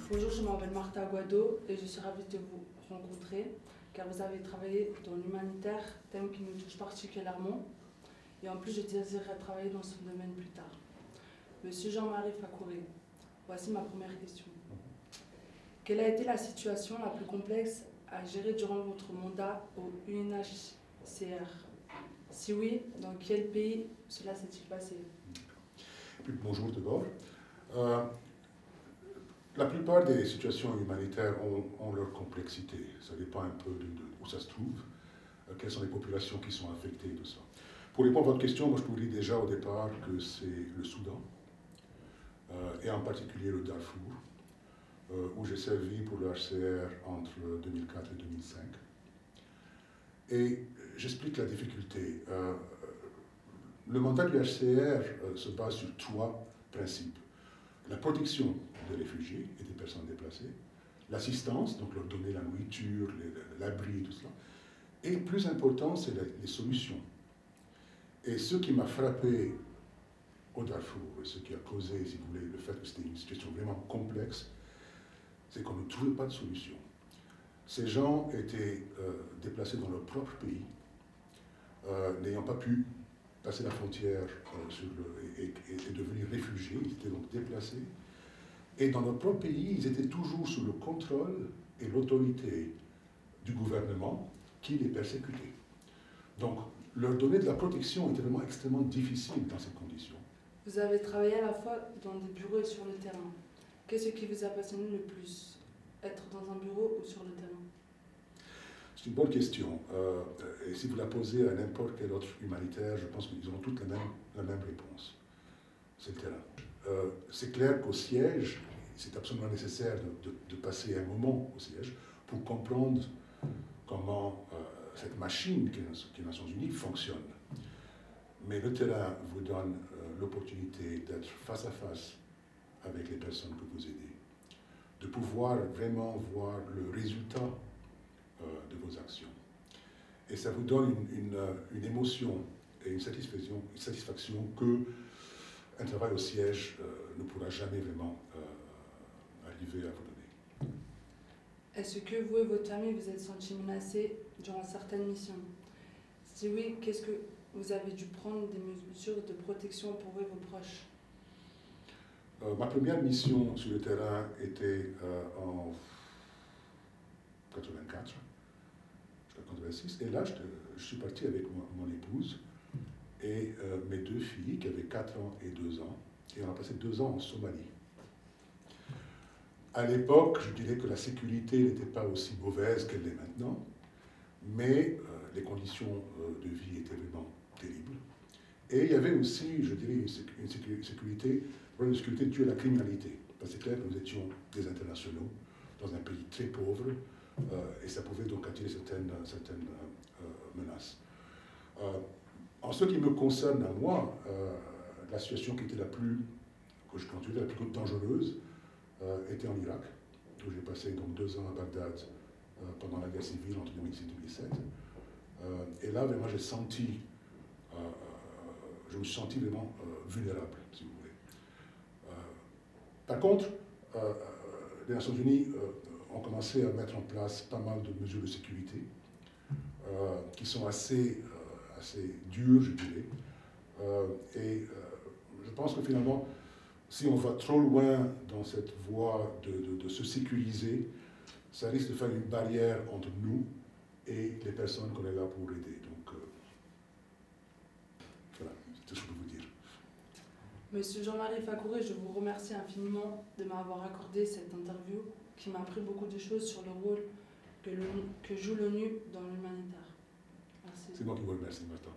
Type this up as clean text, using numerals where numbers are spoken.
Bonjour, je m'appelle Martha Aguado et je suis ravie de vous rencontrer car vous avez travaillé dans l'humanitaire, thème qui nous touche particulièrement. Et en plus, je désirerais travailler dans ce domaine plus tard. Monsieur Jean-Marie Fakouré, voici ma première question. Quelle a été la situation la plus complexe à gérer durant votre mandat au UNHCR? Si oui, dans quel pays cela s'est-il passé? Bonjour d'abord. La plupart des situations humanitaires ont leur complexité. Ça dépend un peu où ça se trouve, quelles sont les populations qui sont affectées, tout ça. Pour répondre à votre question, moi je vous dis déjà au départ que c'est le Soudan, et en particulier le Darfour, où j'ai servi pour le HCR entre 2004 et 2005. Et j'explique la difficulté. Le mandat du HCR se base sur trois principes. La protection des réfugiés et des personnes déplacées, l'assistance, donc leur donner la nourriture, l'abri, tout cela, et plus important, c'est les solutions. Et ce qui m'a frappé au Darfour, et ce qui a causé, si vous voulez, le fait que c'était une situation vraiment complexe, c'est qu'on ne trouvait pas de solution. Ces gens étaient déplacés dans leur propre pays, n'ayant pas pu passer la frontière et devenir réfugiés, ils étaient donc déplacés. Et dans leur propre pays, ils étaient toujours sous le contrôle et l'autorité du gouvernement qui les persécutait. Donc, leur donner de la protection était vraiment extrêmement difficile dans ces conditions. Vous avez travaillé à la fois dans des bureaux et sur le terrain. Qu'est-ce qui vous a passionné le plus? Être dans un bureau ou sur le terrain? C'est une bonne question. Et si vous la posez à n'importe quel autre humanitaire, je pense qu'ils auront toutes la même réponse. C'est le terrain. C'est clair qu'au siège, c'est absolument nécessaire de passer un moment au siège pour comprendre comment cette machine qui est les Nations Unies fonctionne. Mais le terrain vous donne l'opportunité d'être face à face avec les personnes que vous aidez, de pouvoir vraiment voir le résultat de vos actions. Et ça vous donne une émotion et une satisfaction que un travail au siège ne pourra jamais vraiment arriver à vous donner. Est-ce que vous et votre famille vous êtes sentis menacés durant certaines missions? Si oui, qu'est-ce que vous avez dû prendre des mesures de protection pour vous et vos proches? Ma première mission sur le terrain était en 84, jusqu'à 86, et là je suis parti avec mon épouse et mes deux filles qui avaient 4 ans et 2 ans, et on a passé 2 ans en Somalie. À l'époque, je dirais que la sécurité n'était pas aussi mauvaise qu'elle l'est maintenant, mais les conditions de vie étaient vraiment terribles. Et il y avait aussi, je dirais, une sécurité due à la criminalité. Parce que c'est clair que nous étions des internationaux dans un pays très pauvre, et ça pouvait donc attirer certaines menaces. En ce qui me concerne à moi, la situation qui était que je considère la plus dangereuse, était en Irak, où j'ai passé donc 2 ans à Bagdad pendant la guerre civile entre 2006 et 2007. Et là, vraiment, je me suis senti vraiment vulnérable, si vous voulez. Par contre, les Nations Unies ont commencé à mettre en place pas mal de mesures de sécurité qui sont assez dures, je dirais. Et je pense que finalement, si on va trop loin dans cette voie de se sécuriser, ça risque de faire une barrière entre nous et les personnes qu'on est là pour aider. Donc, voilà, c'est tout ce que je peux vous dire. Monsieur Jean-Marie Fakouré, je vous remercie infiniment de m'avoir accordé cette interview qui m'a appris beaucoup de choses sur le rôle que joue l'ONU dans l'humanitaire. Merci. C'est moi qui vous remercie, Martha.